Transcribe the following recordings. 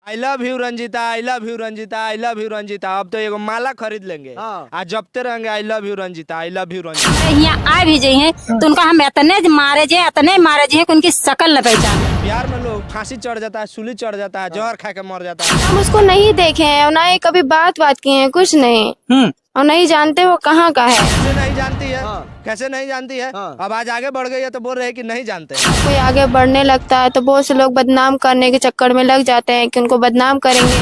I love you Ranjita, I love you Ranjita, I love you Ranjita. अब तो एगो माला खरीद लेंगे। हाँ। आज जपते रहेंगे I love you Ranjita, I love you Ranjita. यहाँ आ भी जाए हैं तो उनका हम इतने मारे जे कि उनकी शकल न पहचान। प्यार में लोग फांसी चढ़ जाता है, सूली चढ़ जाता है, जहर खा के मर जाता है। हम उसको नहीं देखे हैं और ना ही कभी बात किए हैं, कुछ नहीं। और नहीं जानते वो कहाँ का है। कैसे नहीं जानती है? हाँ। कैसे नहीं जानती है? हाँ। अब आज आगे बढ़ गई है तो बोल रहे हैं कि नहीं जानते। कोई आगे बढ़ने लगता है तो बहुत से लोग बदनाम करने के चक्कर में लग जाते हैं कि उनको बदनाम करेंगे।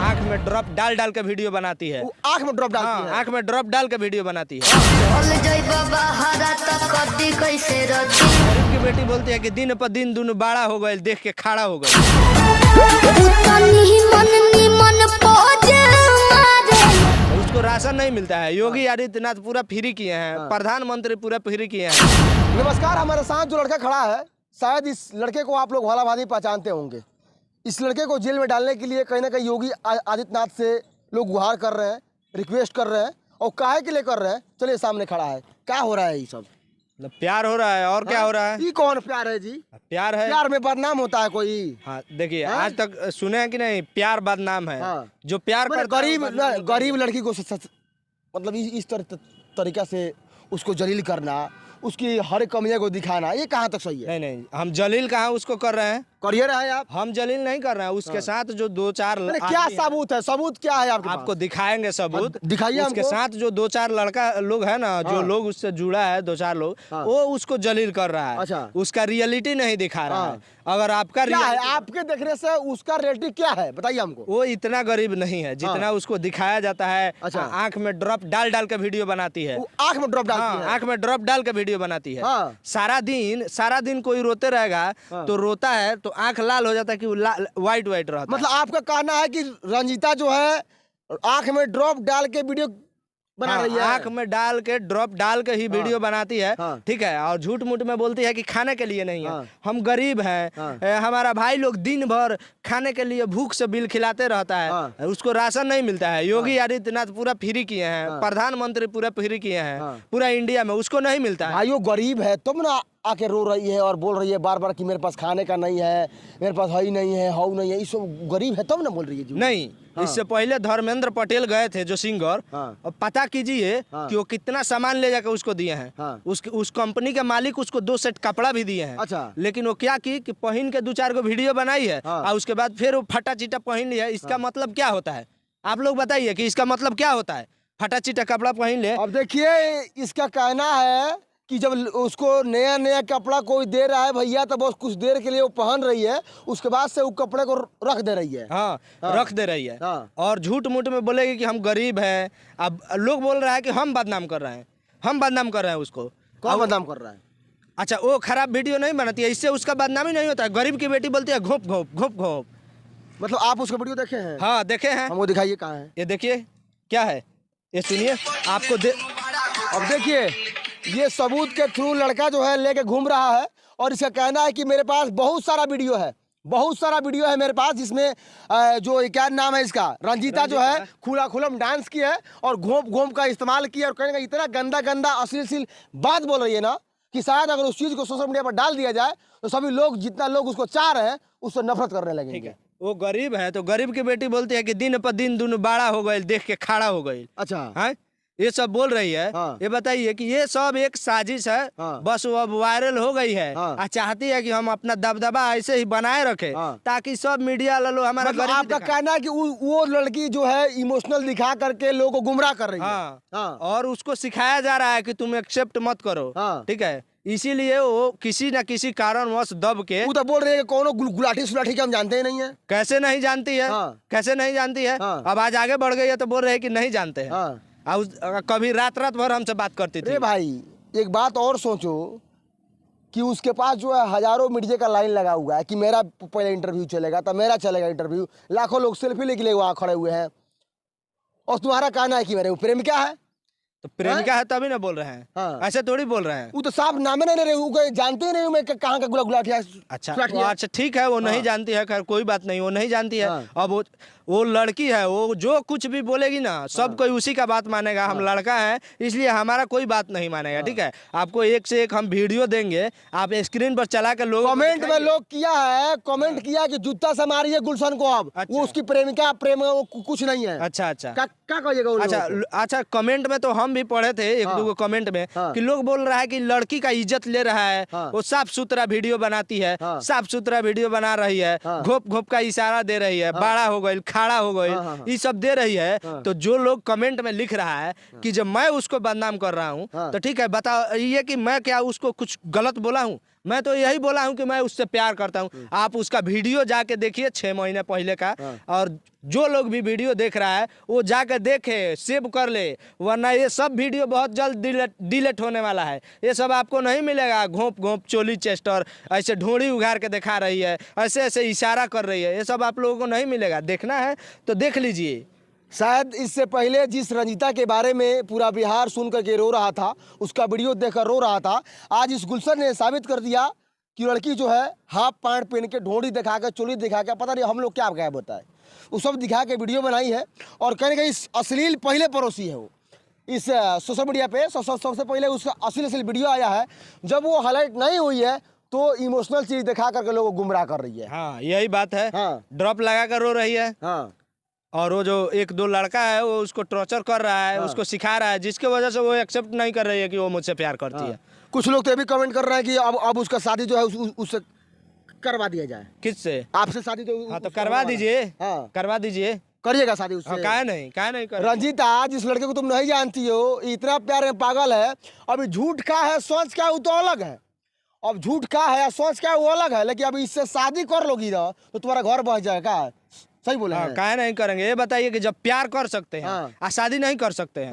आँख में ड्रॉप डाल डाल के वीडियो बनाती है। वो आँख में ड्रॉप डालती है। आँख में ड्रॉप डाल के वीडियो बनाती है। गरीब की बेटी बोलती है कि दिन पर दिन दोनों बड़ा हो गए, देख के खड़ा हो गए। उसको राशन नहीं मिलता है। योगी आदित्यनाथ पूरा फ्री किए हैं, प्रधानमंत्री पूरा फ्री किए हैं। नमस्कार, हमारे साथ जो लड़का खड़ा है, शायद इस लड़के को आप लोग भला भांति पहचानते होंगे। इस लड़के को जेल में डालने के लिए कहीं ना कहीं योगी आदित्यनाथ से लोग गुहार कर रहे हैं, रिक्वेस्ट कर रहे हैं। और काहे के लिए कर रहे हैं, चलिए सामने खड़ा है। क्या हो रहा है ये सब? प्यार हो रहा है और क्या हो रहा है? ये कौन प्यार है जी? प्यार है। प्यार में बदनाम होता है कोई? हाँ देखिए, आज तक सुने हैं कि नहीं, प्यार बदनाम है। हाँ। जो प्यार करता है गरीब लड़की को मतलब इस तरीका से उसको जलील करना, उसकी हर कमियों को दिखाना, ये कहाँ तक सही है? नहीं, हम जलील कहाँ उसको कर रहे हैं। करियर है आप? हम जलील नहीं कर रहे हैं। उसके साथ जो दो चार क्या सबूत है? सबूत क्या है आपके आपको पास? दिखाएंगे सबूत। दिखाइए उसके हमको। साथ जो दो चार लड़का लोग है ना, जो लोग उससे जुड़ा है, दो चार लोग, वो उसको जलील कर रहा है। अच्छा। उसका रियलिटी नहीं दिखा रहा है। अगर आपका क्या है आपके देखने से उसका रियलिटी क्या है, बताइए हमको। वो इतना गरीब नहीं है जितना उसको दिखाया जाता है। अच्छा। आंख में ड्रॉप डाल डाल के वीडियो बनाती है। आंख में ड्रॉप डालती है? आंख में ड्रॉप डाल के वीडियो बनाती है। सारा दिन कोई रोते रहेगा तो रोता है तो आंख लाल हो जाता है कि वाइट वाइट रहता है। मतलब आपका कहना है कि रंजीता जो है आंख में ड्रॉप डाल के वीडियो बना रही है? आंख में डाल के ड्रॉप डाल के ही वीडियो बनाती है। ठीक है। और झूठ मूठ में बोलती है कि खाने के लिए नहीं है। हम गरीब हैं। हमारा भाई लोग दिन भर खाने के लिए भूख से बिल खिलाते रहता है। उसको राशन नहीं मिलता है। योगी आदित्यनाथ पूरा फ्री किए हैं, प्रधानमंत्री पूरा फ्री किए हैं पूरा इंडिया में, उसको नहीं मिलता है। भाई वो गरीब है तुम ना आके रो रही है और बोल रही है बार बार कि मेरे पास खाने का नहीं है, मेरे पास हई नहीं है, हाउ नहीं है। ये सब गरीब है तब ना बोल रही है जी? नहीं, इससे पहले धर्मेंद्र पटेल गए थे जो सिंगर। और पता कीजिए कि वो कितना सामान ले जाकर उसको दिए हैं। उस कंपनी के मालिक उसको 2 सेट कपड़ा भी दिए हैं। अच्छा। लेकिन वो क्या की कि पहन के 2-4 को वीडियो बनाई है और उसके बाद फिर वो फटा चिटा पहन लिया। इसका मतलब क्या होता है? आप लोग बताइए कि इसका मतलब क्या होता है? फटा चिटा कपड़ा पहन ले। अब देखिए, इसका कहना है कि जब उसको नया नया कपड़ा कोई दे रहा है भैया, तो बस कुछ देर के लिए वो पहन रही है, उसके बाद से वो कपड़े को रख दे रही है। रख दे रही है। और झूठ मूठ में बोलेगी कि हम गरीब हैं। अब लोग बोल रहा है कि हम बदनाम कर रहे हैं, हम बदनाम कर रहे हैं उसको। कौन बदनाम कर रहा है? अच्छा, वो खराब वीडियो नहीं बनाती है, इससे उसका बदनामी नहीं होता है। गरीब की बेटी बोलती है घोप घोप घोप घोप। मतलब आप उसका वीडियो देखे हैं? हाँ देखे हैं। हमको दिखाइए कहाँ है। ये देखिए क्या है, ये सुनिए आपको अब देखिए, ये सबूत के थ्रू लड़का जो है लेके घूम रहा है और इसका कहना है कि मेरे पास बहुत सारा वीडियो है मेरे पास, जिसमें जो क्या नाम है इसका, रंजीता जो है खुलम डांस की है और घोंप का इस्तेमाल किया और कहने का इतना गंदा अश्लील बात बोल रही है ना कि शायद अगर उस चीज को सोशल मीडिया पर डाल दिया जाए तो सभी लोग, जितना लोग उसको चाह रहे हैं, उससे नफरत करने लगेंगे। वो गरीब है तो गरीब की बेटी बोलती है कि दिन पर दिन दोनों बड़ा हो गए, देख के खड़ा हो गई। अच्छा। है ये सब बोल रही है। ये बताइए कि ये सब एक साजिश है। बस वो अब वायरल हो गई है और चाहती है कि हम अपना दबदबा ऐसे ही बनाए रखे ताकि सब मीडिया लोग हमारा मतलब आपका कहना है कि वो लड़की जो है इमोशनल दिखा करके लोगों को गुमराह कर रही है। और उसको सिखाया जा रहा है कि तुम एक्सेप्ट मत करो। ठीक है, इसीलिए वो किसी न किसी कारणवश दब के वो तो बोल रही है कि कोनो गुलाटी सुलाठी के हम जानते ही नहीं है। कैसे नहीं जानती है? कैसे नहीं जानती है? अब आज आगे बढ़ गई है तो बोल रहे हैं कि नहीं जानते हैं। कभी रात भर हमसे बात करती थी। भाई एक बात और सोचो कि उसके पास जो है हजारों मीडिया का लाइन लगा हुआ है कि मेरा पहले इंटरव्यू चलेगा तो मेरा चलेगा इंटरव्यू, लाखों लोग सेल्फी लेके लिए वहाँ खड़े हुए हैं और तुम्हारा कहना है कि मेरे प्रेम क्या है? तो प्रेमिका है तभी ना बोल रहे हैं। हाँ। ऐसे थोड़ी बोल रहे हैं। वो तो साफ नामे नहीं रहे, वो जानते ही नहीं मैं कहाँ का गुलाटिया। अच्छा अच्छा ठीक है, वो नहीं जानती है, खैर कोई बात नहीं, वो नहीं जानती है। हाँ। अब वो लड़की है, वो जो कुछ भी बोलेगी ना सब कोई उसी का बात मानेगा। हम लड़का है इसलिए हमारा कोई बात नहीं मानेगा, ठीक है। आपको एक से एक हम वीडियो देंगे, आप स्क्रीन पर चला कर लोग कमेंट में लोग किया है, कमेंट किया कि जूता से मारिए गुलशन को। अब अच्छा। वो उसकी प्रेमिका प्रेम कुछ नहीं है। अच्छा अच्छा क्या कहिएगा? अच्छा अच्छा, कमेंट में तो हम भी पढ़े थे एक दो कमेंट में कि लोग बोल रहा है कि लड़की का इज्जत ले रहा है, वो साफ सुथरा वीडियो बनाती है, साफ सुथरा वीडियो बना रही है, घोप घोप का इशारा दे रही है, बड़ा हो गई, खाड़ा हो गई, ये सब दे रही है। तो जो लोग कमेंट में लिख रहा है कि जब मैं उसको बदनाम कर रहा हूँ, तो ठीक है बताओ ये कि मैं क्या उसको कुछ गलत बोला हूँ? मैं तो यही बोला हूँ कि मैं उससे प्यार करता हूँ। आप उसका वीडियो जाके देखिए 6 महीने पहले का, और जो लोग भी वीडियो देख रहा है वो जाके देखे, सेव कर ले, वरना ये सब वीडियो बहुत जल्द डिलीट होने वाला है। ये सब आपको नहीं मिलेगा। घोंप घोंप चोली चेस्टर ऐसे ढोड़ी उघार के दिखा रही है, ऐसे ऐसे इशारा कर रही है, ये सब आप लोगों को नहीं मिलेगा। देखना है तो देख लीजिए। शायद इससे पहले जिस रंजीता के बारे में पूरा बिहार सुन करके रो रहा था, उसका वीडियो देखकर रो रहा था, आज इस गुलशन ने साबित कर दिया कि लड़की जो है हाफ पैंट पहन के, ढोड़ी दिखा के, चोली दिखा के, पता नहीं हम लोग क्या गायब होता है, वो सब दिखा के वीडियो बनाई है। और कहीं ना कहीं अश्लील पहले पड़ोसी है वो इस सोशल मीडिया पे। सबसे पहले उसका अश्लील वीडियो आया है, जब वो हाईलाइट नहीं हुई है तो इमोशनल चीज दिखा करके लोगों को गुमराह कर रही है। हाँ यही बात है। हाँ। ड्रॉप लगा कर रो रही है। हाँ। और वो जो एक दो लड़का है वो उसको टॉर्चर कर रहा है, उसको सिखा रहा है, जिसके वजह से वो एक्सेप्ट नहीं कर रही है कि वो मुझसे प्यार करती है। कुछ लोग तो ये भी कमेंट कर रहे हैं कि अब उसका शादी जो है उससे करवा दिया जाए। किससे? आपसे शादी तो हाँ तो करवा दीजिए। हाँ। करवा दीजिए, करिएगा शादी उससे। काहे नहीं कर। रंजीता जिस लड़के को तुम नहीं जानती हो, इतना प्यार में पागल है। अभी झूठ का है, सोच क्या है, वो तो अलग है। अब झूठ का है, सोच क्या है, वो अलग है। लेकिन अभी इससे शादी कर लोगी ना तो तुम्हारा घर बह जाएगा। सही बोले हैं। काहे नहीं करेंगे? ये बताइए कि जब प्यार कर सकते हैं शादी नहीं कर सकते हैं,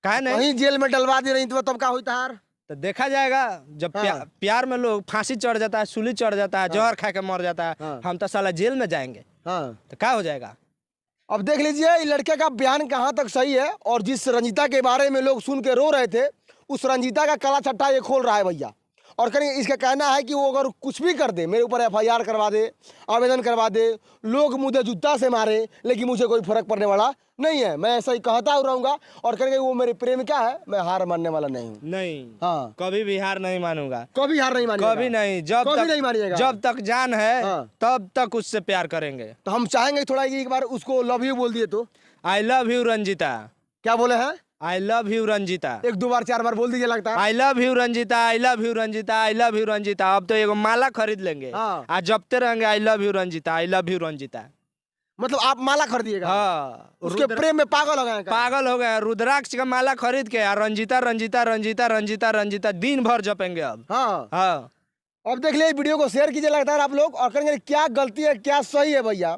काहे नहीं? कहीं जेल में डलवा दी रही तो तब क्या होता है? तो देखा जाएगा। जब प्यार में लोग फांसी चढ़ जाता है, सूली चढ़ जाता है, जहर खा के मर जाता है, हम तो साला जेल में जाएंगे, तो क्या हो जाएगा? अब देख लीजिए ये लड़के का बयान कहाँ तक सही है। और जिस रंजीता के बारे में लोग सुन के रो रहे थे, उस रंजीता का काला छट्टा ये खोल रहा है भैया। और कहीं इसका कहना है कि वो अगर कुछ भी कर दे, मेरे ऊपर FIR करवा दे, आवेदन करवा दे, लोग मुझे जूता से मारे, लेकिन मुझे कोई फर्क पड़ने वाला नहीं है। मैं ऐसा ही कहता रहूंगा। और कहेंगे वो मेरी प्रेमिका है, मैं हार मानने वाला नहीं हूँ। नहीं, हाँ, कभी भी हार नहीं मानूंगा। कभी हार नहीं मानिएगा। कभी नहीं। जब तक जान है तब तक उससे प्यार करेंगे। तो हम चाहेंगे थोड़ा एक बार उसको लव यू बोल दिए तो। I love you Ranjita. क्या बोले हैं? I love you Ranjita. 1-2 बार 4 बार बोल दीजिए लगता है। I love you Ranjita, I love you Ranjita, I love you Ranjita. अब तो एगो माला खरीद लेंगे, आज जपते रहेंगे I love you Ranjita, I love you Ranjita. मतलब आप माला खरीदिएगा? हाँ, उसके प्रेम में पागल हो गए? पागल हो गए। रुद्राक्ष का माला खरीद के रंजीता रंजीता रंजीता रंजीता रंजीता दिन भर जपेंगे अब। हाँ। अब देख लिये, वीडियो को शेयर कीजिए लगता है आप लोग, और करेंगे क्या गलती है क्या सही है भैया।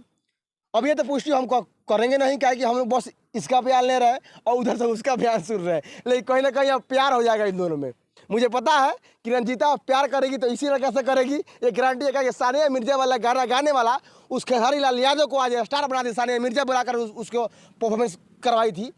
अब ये तो पुष्टि हम करेंगे नहीं, क्या कि हम लोग बस इसका बयान ले रहे हैं और उधर से उसका बयान सुन रहे हैं। लेकिन कहीं ना कहीं अब प्यार हो जाएगा इन दोनों में। मुझे पता है कि रंजीता प्यार करेगी तो इसी तरह कैसे करेगी। ये गारंटी है कि सानिया मिर्जा वाला गाना गाने वाला उस खेसारी लाल यादव को आज स्टार बना दी। सानिया मिर्जा बुलाकर उसको परफॉर्मेंस करवाई थी,